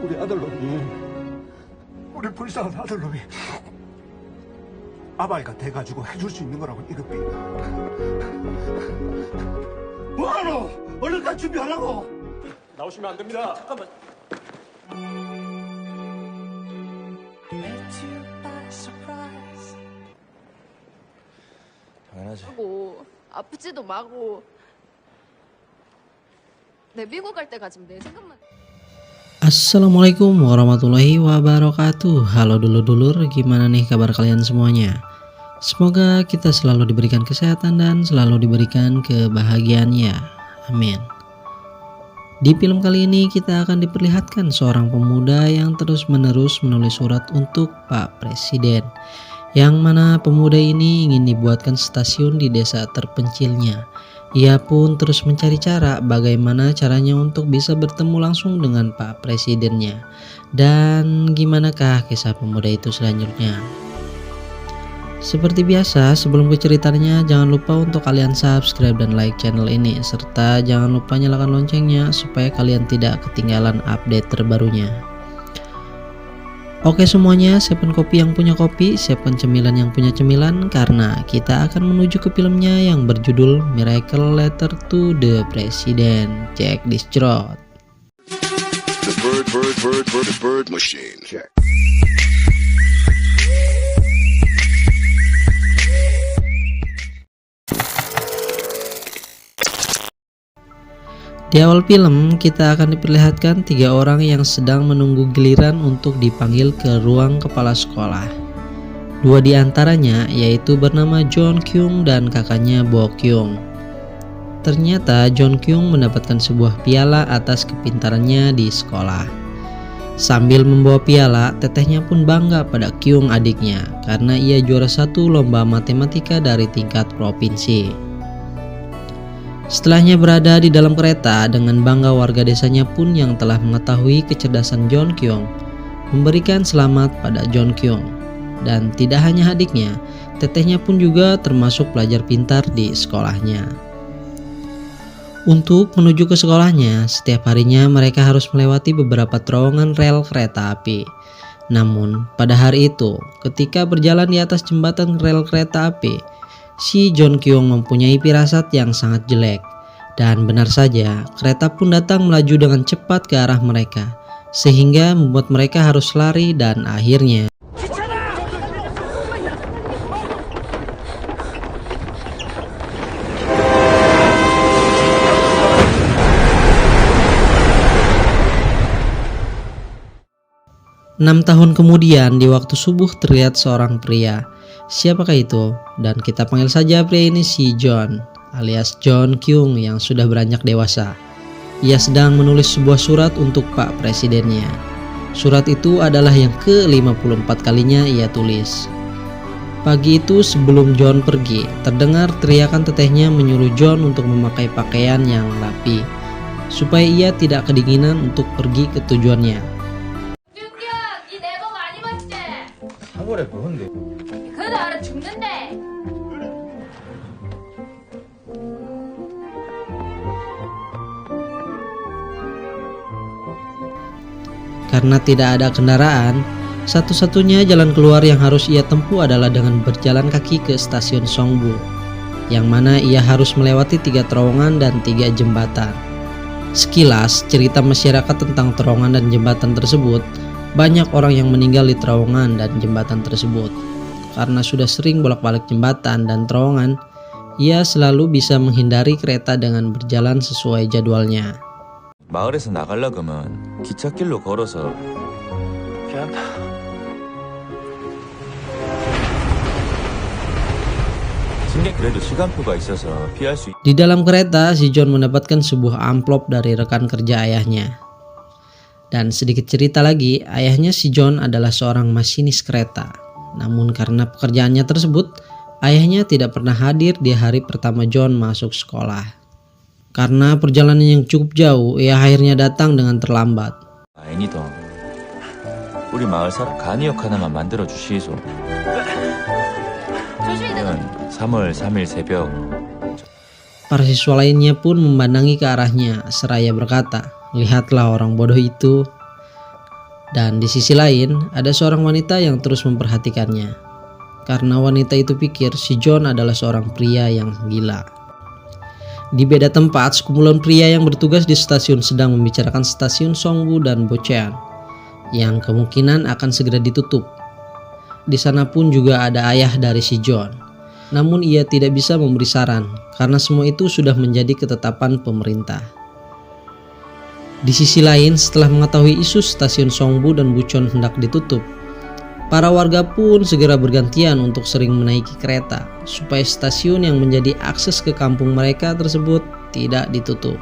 우리 아들놈이 우리 불쌍한 아들놈이 아바이가 돼가지고 해줄 수 있는 거라고 이것뿐. 뭐하노? 얼른 갈 준비하라고. 나오시면 안 됩니다. 잠깐만. 당연하지. 하고 아프지도 마고 내 미국 갈 때까지 내 생각만. Assalamualaikum warahmatullahi wabarakatuh. Halo dulur-dulur, gimana nih kabar kalian semuanya? Semoga kita selalu diberikan kesehatan dan selalu diberikan kebahagiaan ya. Amin. Di film kali ini kita akan diperlihatkan seorang pemuda yang terus-menerus menulis surat untuk Pak Presiden, yang mana pemuda ini ingin dibuatkan stasiun di desa terpencilnya. Ia pun terus mencari cara bagaimana caranya untuk bisa bertemu langsung dengan Pak Presidennya. Dan gimanakah kisah pemuda itu selanjutnya? Seperti biasa, sebelum ke ceritanya, jangan lupa untuk kalian subscribe dan like channel ini, serta jangan lupa nyalakan loncengnya supaya kalian tidak ketinggalan update terbarunya. Oke semuanya, siapkan kopi yang punya kopi, siapkan cemilan yang punya cemilan, karena kita akan menuju ke filmnya yang berjudul Miracle Letter to the President. Check this out. The bird machine. Check. Di awal film, kita akan diperlihatkan 3 orang yang sedang menunggu giliran untuk dipanggil ke ruang kepala sekolah. 2 di antaranya yaitu bernama John Kyung dan kakaknya Bo Kyung. Ternyata John Kyung mendapatkan sebuah piala atas kepintarannya di sekolah. Sambil membawa piala, tetehnya pun bangga pada Kyung adiknya karena ia juara 1 lomba matematika dari tingkat provinsi. Setelahnya berada di dalam kereta, dengan bangga warga desanya pun yang telah mengetahui kecerdasan John Kyung memberikan selamat pada John Kyung. Dan tidak hanya adiknya, tetehnya pun juga termasuk pelajar pintar di sekolahnya. Untuk menuju ke sekolahnya, setiap harinya mereka harus melewati beberapa terowongan rel kereta api. Namun pada hari itu, ketika berjalan di atas jembatan rel kereta api, si John Kyung mempunyai firasat yang sangat jelek. Dan benar saja, kereta pun datang melaju dengan cepat ke arah mereka, sehingga membuat mereka harus lari dan akhirnya tahun kemudian, di waktu subuh terlihat seorang pria. Siapakah itu? Dan kita panggil saja pria ini si John, alias John Kyung yang sudah beranjak dewasa. Ia sedang menulis sebuah surat untuk Pak Presidennya. Surat itu adalah yang ke-54 kalinya ia tulis. Pagi itu sebelum John pergi, terdengar teriakan tetehnya menyuruh John untuk memakai pakaian yang rapi, supaya ia tidak kedinginan untuk pergi ke tujuannya. 사월에 그런데 그래도 알아 죽는데. Karena tidak ada kendaraan, satu-satunya jalan keluar yang harus ia tempuh adalah dengan berjalan kaki ke stasiun Songbu, yang mana ia harus melewati 3 terowongan dan 3 jembatan. Sekilas cerita masyarakat tentang terowongan dan jembatan tersebut, banyak orang yang meninggal di terowongan dan jembatan tersebut. Karena sudah sering bolak-balik jembatan dan terowongan, ia selalu bisa menghindari kereta dengan berjalan sesuai jadwalnya. 마을에서 나가려 그러면 기찻길로 걸어서 미안하다. 근데 그래도 시간표가 있어서 피할 수 Di dalam kereta, si John mendapatkan sebuah amplop dari rekan kerja ayahnya. Dan sedikit cerita lagi, ayahnya si John adalah seorang masinis kereta. Namun karena pekerjaannya tersebut, ayahnya tidak pernah hadir di hari pertama John masuk sekolah. Karena perjalanan yang cukup jauh, ia akhirnya datang dengan terlambat. 애니도 우리 마을 사람 간이역 하나만 만들어 주시소. 조심히. 3월 3일 새벽. Para siswa lainnya pun memandangi ke arahnya seraya berkata, "Lihatlah orang bodoh itu." Dan di sisi lain, ada seorang wanita yang terus memperhatikannya. Karena wanita itu pikir si John adalah seorang pria yang gila. Di beda tempat, sekumpulan pria yang bertugas di stasiun sedang membicarakan stasiun Songbu dan Bocheon yang kemungkinan akan segera ditutup. Di sana pun juga ada ayah dari si John. Namun ia tidak bisa memberi saran karena semua itu sudah menjadi ketetapan pemerintah. Di sisi lain, setelah mengetahui isu stasiun Songbu dan Bucheon hendak ditutup, para warga pun segera bergantian untuk sering menaiki kereta supaya stasiun yang menjadi akses ke kampung mereka tersebut tidak ditutup.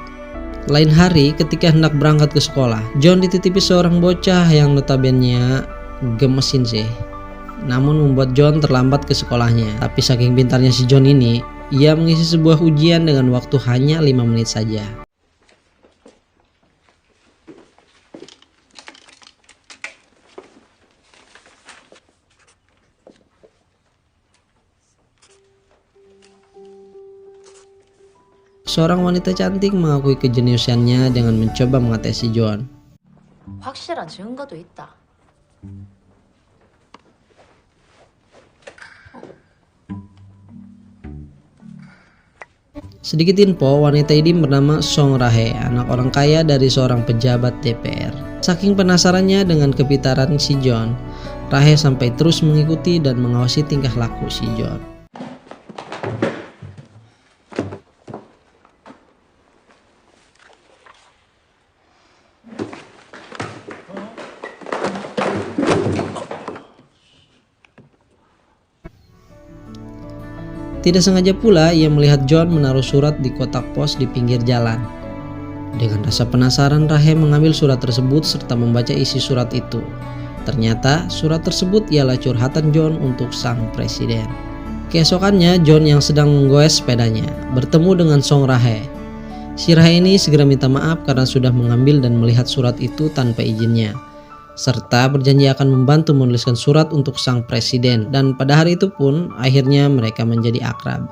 Lain hari ketika hendak berangkat ke sekolah, John dititipi seorang bocah yang notabene gemesin sih. Namun membuat John terlambat ke sekolahnya. Tapi saking pintarnya si John ini, ia mengisi sebuah ujian dengan waktu hanya 5 menit saja. Seorang wanita cantik mengakui kejeniusannya dengan mencoba mengatasi John. 확실한 증거도 있다. Sedikit info, wanita ini bernama Song Rahe, anak orang kaya dari seorang pejabat DPR. Saking penasarannya dengan kepintaran si John, Rahe sampai terus mengikuti dan mengawasi tingkah laku si John. Tidak sengaja pula ia melihat John menaruh surat di kotak pos di pinggir jalan. Dengan rasa penasaran, Rahe mengambil surat tersebut serta membaca isi surat itu. Ternyata surat tersebut ialah curhatan John untuk sang presiden. Keesokannya, John yang sedang menggoes sepedanya bertemu dengan Song Rahe. Si Rahe ini segera minta maaf karena sudah mengambil dan melihat surat itu tanpa izinnya, serta berjanji akan membantu menuliskan surat untuk sang presiden. Dan pada hari itu pun akhirnya mereka menjadi akrab.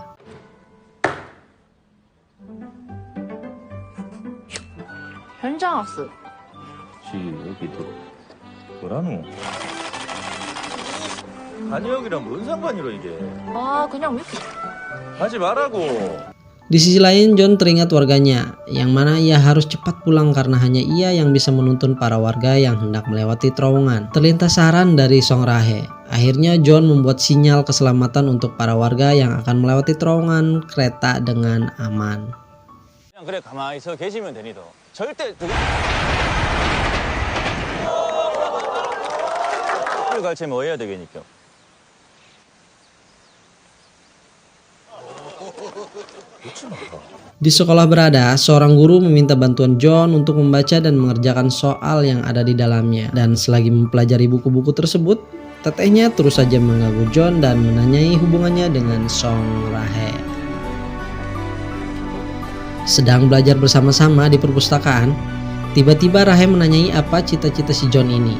현장학습. 여기 뭐라노? 간이형이랑 뭔 상관이로 이게? 아, 그냥 하지 말라고. Di sisi lain, John teringat warganya, yang mana ia harus cepat pulang karena hanya ia yang bisa menuntun para warga yang hendak melewati terowongan. Terlintas saran dari Song Rahe. Akhirnya John membuat sinyal keselamatan untuk para warga yang akan melewati terowongan kereta dengan aman. 그냥 그래 가만히 서 계시면 되니도. 절대 가르치면 뭐 해야 되겠니까? Di sekolah berada, seorang guru meminta bantuan John untuk membaca dan mengerjakan soal yang ada di dalamnya. Dan selagi mempelajari buku-buku tersebut, tetehnya terus saja mengganggu John dan menanyai hubungannya dengan Song Rahe. Sedang belajar bersama-sama di perpustakaan, tiba-tiba Rahe menanyai apa cita-cita si John ini.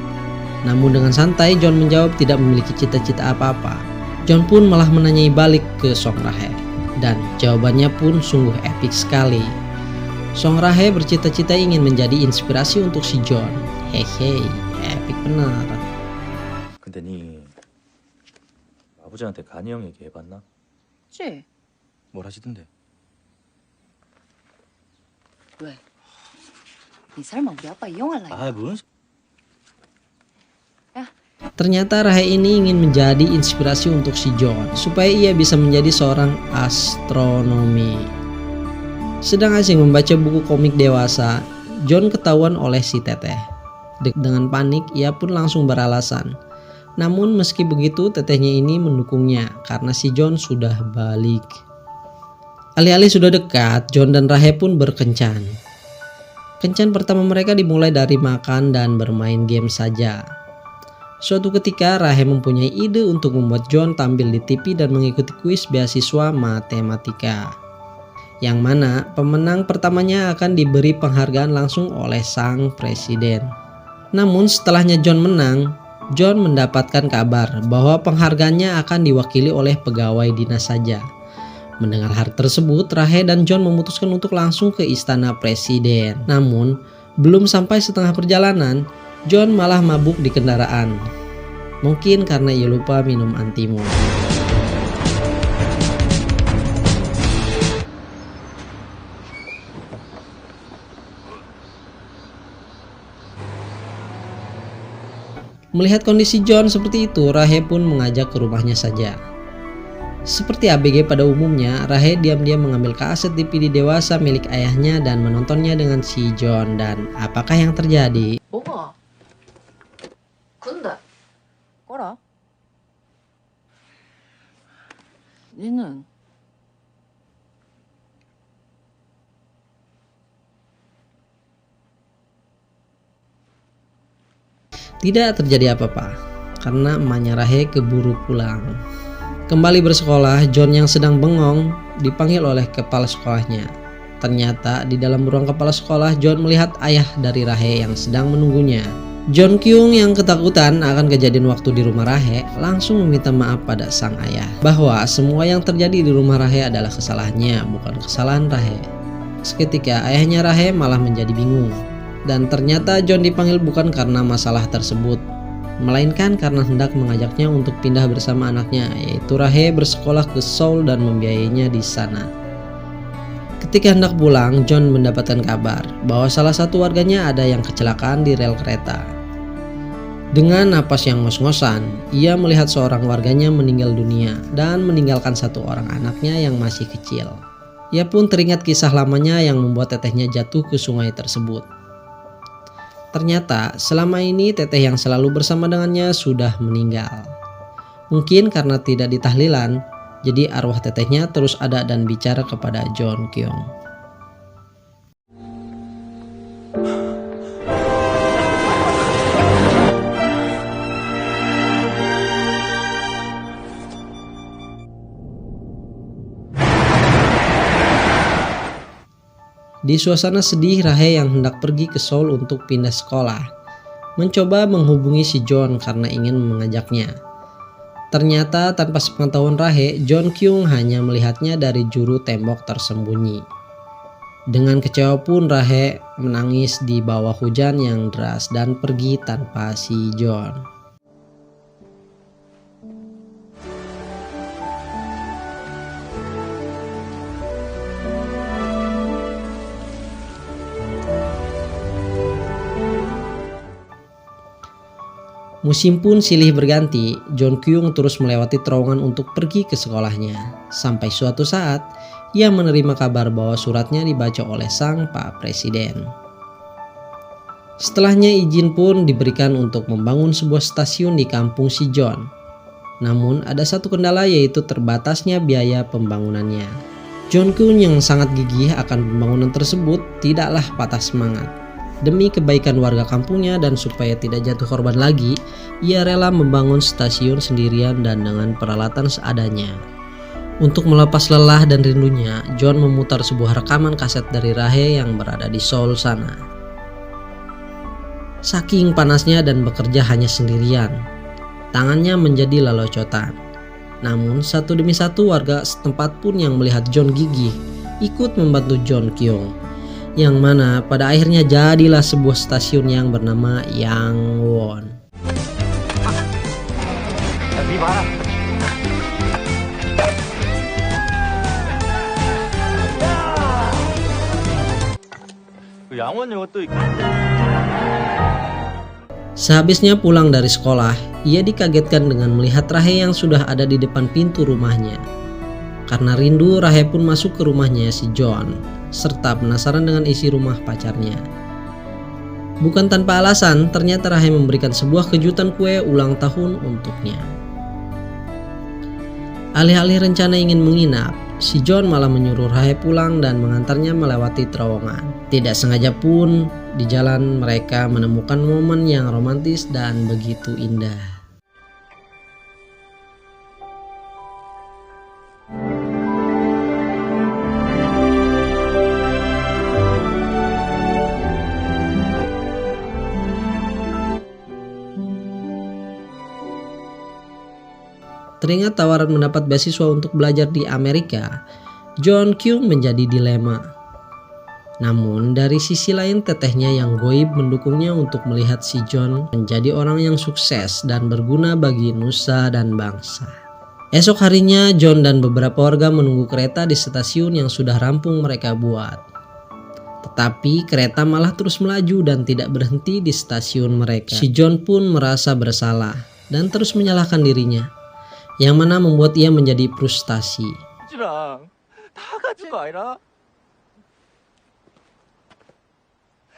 Namun dengan santai John menjawab tidak memiliki cita-cita apa-apa. John pun malah menanyai balik ke Song Rahe. Dan jawabannya pun sungguh epik sekali. Song Rahe bercita-cita ingin menjadi inspirasi untuk si John. Hehe, epik benar. 근데 니 아버지한테 간이 형 얘기 해봤나? 씨, 뭘 하시던데? 왜? 니 설마 우리 아빠 이용할라? 뭔? Ternyata Rahe ini ingin menjadi inspirasi untuk si John supaya ia bisa menjadi seorang astronomi. Sedang asing membaca buku komik dewasa, John ketahuan oleh si teteh. Dengan panik, ia pun langsung beralasan. Namun meski begitu, tetehnya ini mendukungnya karena si John sudah balik. Alih-alih sudah dekat, John dan Rahe pun berkencan. Kencan pertama mereka dimulai dari makan dan bermain game saja. Suatu ketika Rahe mempunyai ide untuk membuat John tampil di TV dan mengikuti kuis beasiswa matematika, yang mana pemenang pertamanya akan diberi penghargaan langsung oleh sang presiden. Namun setelahnya John menang, John mendapatkan kabar bahwa penghargaannya akan diwakili oleh pegawai dinas saja. Mendengar hal tersebut, Rahe dan John memutuskan untuk langsung ke istana presiden. Namun belum sampai setengah perjalanan, John malah mabuk di kendaraan. Mungkin karena ia lupa minum antimo. Melihat kondisi John seperti itu, Rahe pun mengajak ke rumahnya saja. Seperti ABG pada umumnya, Rahe diam-diam mengambil kaset DVD dewasa milik ayahnya dan menontonnya dengan si John. Dan apakah yang terjadi? 뭐가? 근데 꺼라. 니는 Tidak terjadi apa-apa, karena emaknya Rahe keburu pulang. Kembali bersekolah, John yang sedang bengong dipanggil oleh kepala sekolahnya. Ternyata di dalam ruang kepala sekolah, John melihat ayah dari Rahe yang sedang menunggunya. John Kyung yang ketakutan akan kejadian waktu di rumah Rahe langsung meminta maaf pada sang ayah bahwa semua yang terjadi di rumah Rahe adalah kesalahannya, bukan kesalahan Rahe. Seketika ayahnya Rahe malah menjadi bingung. Dan ternyata John dipanggil bukan karena masalah tersebut, melainkan karena hendak mengajaknya untuk pindah bersama anaknya, yaitu Rahe, bersekolah ke Seoul dan membiayainya di sana. Ketika hendak pulang, John mendapatkan kabar bahwa salah satu warganya ada yang kecelakaan di rel kereta. Dengan napas yang ngos-ngosan, ia melihat seorang warganya meninggal dunia dan meninggalkan satu orang anaknya yang masih kecil. Ia pun teringat kisah lamanya yang membuat tetehnya jatuh ke sungai tersebut. Ternyata selama ini teteh yang selalu bersama dengannya sudah meninggal. Mungkin karena tidak ditahlilan, jadi arwah tetehnya terus ada dan bicara kepada John Kyung. Di suasana sedih, Rahe yang hendak pergi ke Seoul untuk pindah sekolah mencoba menghubungi si John karena ingin mengajaknya. Ternyata tanpa sepengetahuan Rahe, John Kyung hanya melihatnya dari juru tembok tersembunyi. Dengan kecewa pun Rahe menangis di bawah hujan yang deras dan pergi tanpa si John. Musim pun silih berganti, John Kyung terus melewati terowongan untuk pergi ke sekolahnya. Sampai suatu saat, ia menerima kabar bahwa suratnya dibaca oleh sang Pak Presiden. Setelahnya izin pun diberikan untuk membangun sebuah stasiun di kampung si John. Namun ada satu kendala, yaitu terbatasnya biaya pembangunannya. John Kyung yang sangat gigih akan pembangunan tersebut tidaklah patah semangat. Demi kebaikan warga kampungnya dan supaya tidak jatuh korban lagi, ia rela membangun stasiun sendirian dan dengan peralatan seadanya. Untuk melepas lelah dan rindunya, John memutar sebuah rekaman kaset dari Rahe yang berada di Seoul sana. Saking panasnya dan bekerja hanya sendirian, tangannya menjadi lelocotan. Namun satu demi satu warga setempat pun yang melihat John gigih ikut membantu John Kyung, yang mana pada akhirnya jadilah sebuah stasiun yang bernama Yangwon. Sehabisnya pulang dari sekolah, ia dikagetkan dengan melihat Rahe yang sudah ada di depan pintu rumahnya. Karena rindu, Rahe pun masuk ke rumahnya si John, serta penasaran dengan isi rumah pacarnya. Bukan tanpa alasan, ternyata Rahe memberikan sebuah kejutan kue ulang tahun untuknya. Alih-alih rencana ingin menginap, si John malah menyuruh Rahe pulang dan mengantarnya melewati terowongan. Tidak sengaja pun, di jalan mereka menemukan momen yang romantis dan begitu indah. Teringat tawaran mendapat beasiswa untuk belajar di Amerika, John Kyung menjadi dilema. Namun dari sisi lain tetehnya yang goib mendukungnya untuk melihat si John menjadi orang yang sukses dan berguna bagi nusa dan bangsa. Esok harinya John dan beberapa warga menunggu kereta di stasiun yang sudah rampung mereka buat. Tetapi kereta malah terus melaju dan tidak berhenti di stasiun mereka. Si John pun merasa bersalah dan terus menyalahkan dirinya, yang mana membuat ia menjadi frustasi. 다 가진 거 아니라?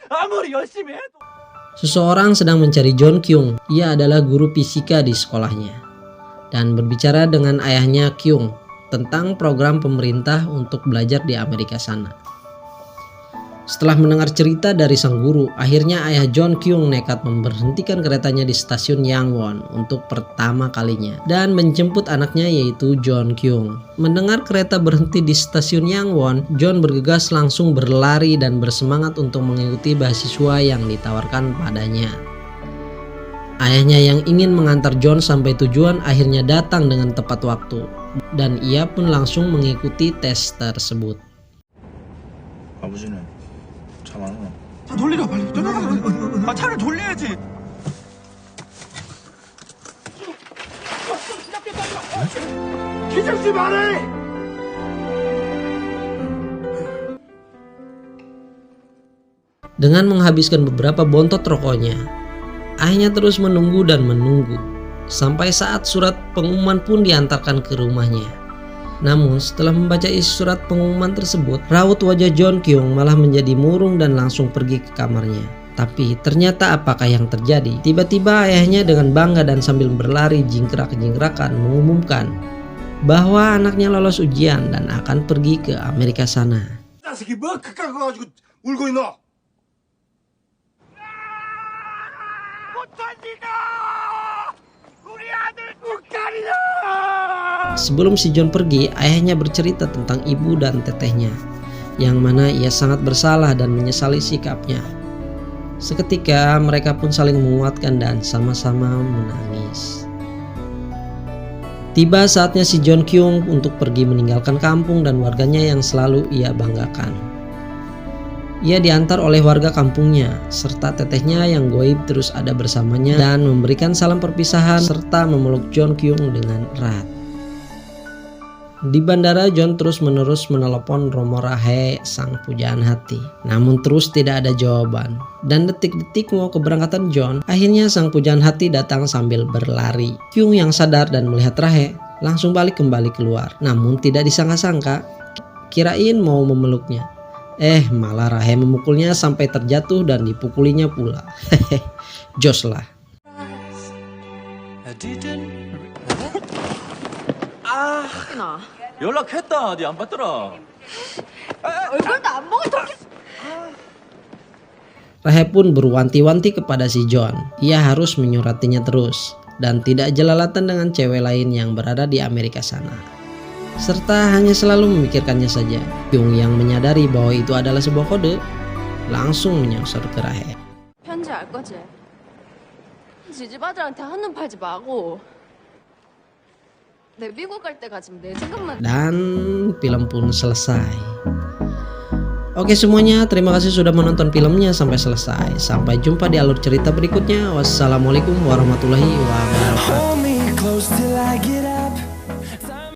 아무리 열심히 해도 Seseorang sedang mencari John Kyung. Ia adalah guru fisika di sekolahnya dan berbicara dengan ayahnya Kyung tentang program pemerintah untuk belajar di Amerika sana. Setelah mendengar cerita dari sang guru, akhirnya ayah John Kyung nekat memberhentikan keretanya di stasiun Yangwon untuk pertama kalinya dan menjemput anaknya yaitu John Kyung. Mendengar kereta berhenti di stasiun Yangwon, John bergegas langsung berlari dan bersemangat untuk mengikuti beasiswa yang ditawarkan padanya. Ayahnya yang ingin mengantar John sampai tujuan akhirnya datang dengan tepat waktu dan ia pun langsung mengikuti tes tersebut. 아버지는 참 안 오나? 차 돌리라 빨리. 차를 돌려야지. 기죽지 말해. Dengan menghabiskan beberapa bontot rokoknya, ayahnya terus menunggu dan menunggu sampai saat surat pengumuman pun diantarkan ke rumahnya. Namun setelah membaca isi surat pengumuman tersebut, raut wajah John Kyung malah menjadi murung dan langsung pergi ke kamarnya. Tapi ternyata apakah yang terjadi? Tiba-tiba ayahnya dengan bangga dan sambil berlari jingkrak-jingkrakan mengumumkan bahwa anaknya lolos ujian dan akan pergi ke Amerika sana. 자식이 뭐 그깟 거 가지고 울고 있노? 못한디다! 우리 아들 국가리다! Sebelum si John pergi, ayahnya bercerita tentang ibu dan tetehnya, yang mana ia sangat bersalah dan menyesali sikapnya. Seketika mereka pun saling menguatkan dan sama-sama menangis. Tiba saatnya si John Kyung untuk pergi meninggalkan kampung dan warganya yang selalu ia banggakan. Ia diantar oleh warga kampungnya, serta tetehnya yang goib terus ada bersamanya dan memberikan salam perpisahan serta memeluk John Kyung dengan erat. Di bandara, John terus-menerus menelepon Romo Rahe, sang pujaan hati. Namun terus tidak ada jawaban. Dan detik-detik mau keberangkatan John, akhirnya sang pujaan hati datang sambil berlari. Kyung yang sadar dan melihat Rahe langsung balik kembali keluar. Namun tidak disangka-sangka, kirain mau memeluknya. Malah Rahe memukulnya sampai terjatuh dan dipukulinya pula. Jos lah. 나 연락했다. 네 안 받더라. 얼굴도 안 보고 저기 Rahe pun berwanti-wanti kepada si John. Ia harus menyuratinya terus dan tidak jelalatan dengan cewek lain yang berada di Amerika sana. Serta hanya selalu memikirkannya saja. Kyung yang menyadari bahwa itu adalah sebuah kode langsung menyosor ke Rahe. 편지 알 거지? 지집 아들한테 한눈 팔지 마고 내 미국 갈 때가 지금 내 생각만. Dan film pun selesai. Oke semuanya, terima kasih sudah menonton filmnya sampai selesai. Sampai jumpa di alur cerita berikutnya. Wassalamualaikum warahmatullahi wabarakatuh.